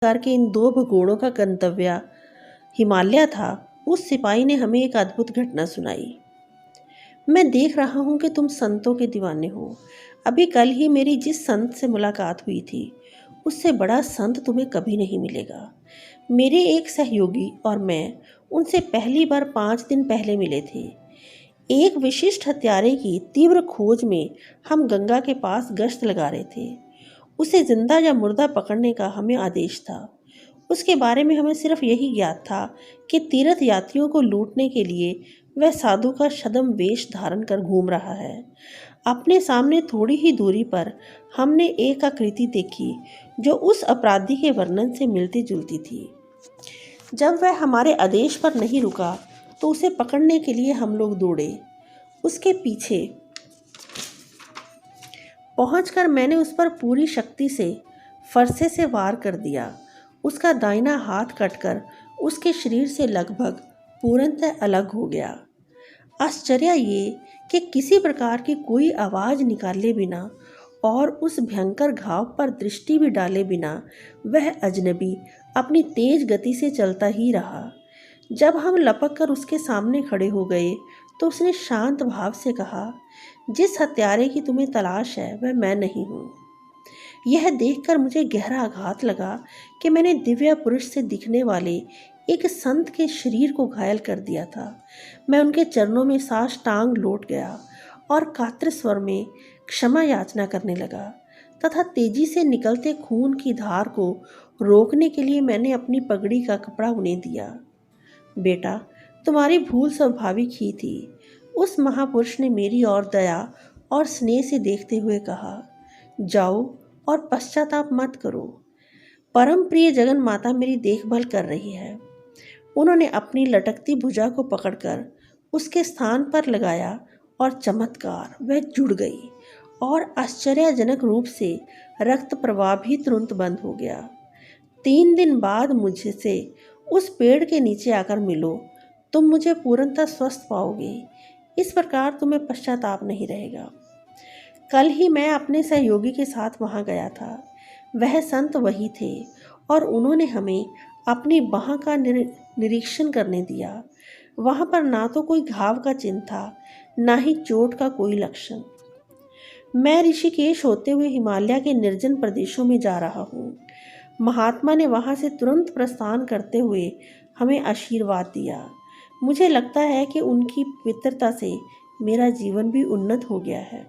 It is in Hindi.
प्रकार के इन दो भगोड़ों का गंतव्य हिमालय था, उस सिपाही ने हमें एक अद्भुत घटना सुनाई। मैं देख रहा हूँ कि तुम संतों के दीवाने हो। अभी कल ही मेरी जिस संत से मुलाकात हुई थी, उससे बड़ा संत तुम्हें कभी नहीं मिलेगा। मेरे एक सहयोगी और मैं उनसे पहली बार 5 दिन पहले मिले थे। एक विशिष्ट हत्यारे की तीव्र खोज में हम गंगा के पास गश्त लगा रहे थे। उसे जिंदा या मुर्दा पकड़ने का हमें आदेश था। उसके बारे में हमें सिर्फ यही ज्ञात था कि तीर्थ यात्रियों को लूटने के लिए वह साधु का छद्म वेश धारण कर घूम रहा है। अपने सामने थोड़ी ही दूरी पर हमने एक आकृति देखी जो उस अपराधी के वर्णन से मिलती जुलती थी। जब वह हमारे आदेश पर नहीं रुका तो उसे पकड़ने के लिए हम लोग दौड़े। उसके पीछे पहुंचकर मैंने उस पर पूरी शक्ति से फरसे से वार कर दिया। उसका दाहिना हाथ कटकर उसके शरीर से लगभग पूर्णतः अलग हो गया। आश्चर्य ये कि किसी प्रकार की कोई आवाज़ निकाले बिना और उस भयंकर घाव पर दृष्टि भी डाले बिना वह अजनबी अपनी तेज गति से चलता ही रहा। जब हम लपक कर उसके सामने खड़े हो गए तो उसने शांत भाव से कहा, जिस हत्यारे की तुम्हें तलाश है वह मैं नहीं हूँ। यह देखकर मुझे गहरा आघात लगा कि मैंने दिव्य पुरुष से दिखने वाले एक संत के शरीर को घायल कर दिया था। मैं उनके चरणों में साष्टांग लौट गया और कातर स्वर में क्षमा याचना करने लगा तथा तेजी से निकलते खून की धार को रोकने के लिए मैंने अपनी पगड़ी का कपड़ा उन्हें दिया। बेटा, तुम्हारी भूल स्वाभाविक ही थी। उस महापुरुष ने मेरी ओर दया और स्नेह से देखते हुए कहा, जाओ और पश्चाताप मत करो। परम प्रिय जगन माता मेरी देखभाल कर रही है। उन्होंने अपनी लटकती भुजा को पकड़कर उसके स्थान पर लगाया और चमत्कार वह जुड़ गई और आश्चर्यजनक रूप से रक्त प्रवाह भी तुरंत बंद हो गया। 3 दिन बाद मुझसे उस पेड़ के नीचे आकर मिलो, तुम मुझे पूर्णतः स्वस्थ पाओगे। इस प्रकार तुम्हें पश्चाताप नहीं रहेगा। कल ही मैं अपने सहयोगी के साथ वहाँ गया था। वह संत वही थे और उन्होंने हमें अपनी बाह का निरीक्षण करने दिया। वहाँ पर ना तो कोई घाव का चिन्ह था, ना ही चोट का कोई लक्षण। मैं ऋषिकेश होते हुए हिमालय के निर्जन प्रदेशों में जा रहा हूँ। महात्मा ने वहाँ से तुरंत प्रस्थान करते हुए हमें आशीर्वाद दिया। मुझे लगता है कि उनकी पवित्रता से मेरा जीवन भी उन्नत हो गया है।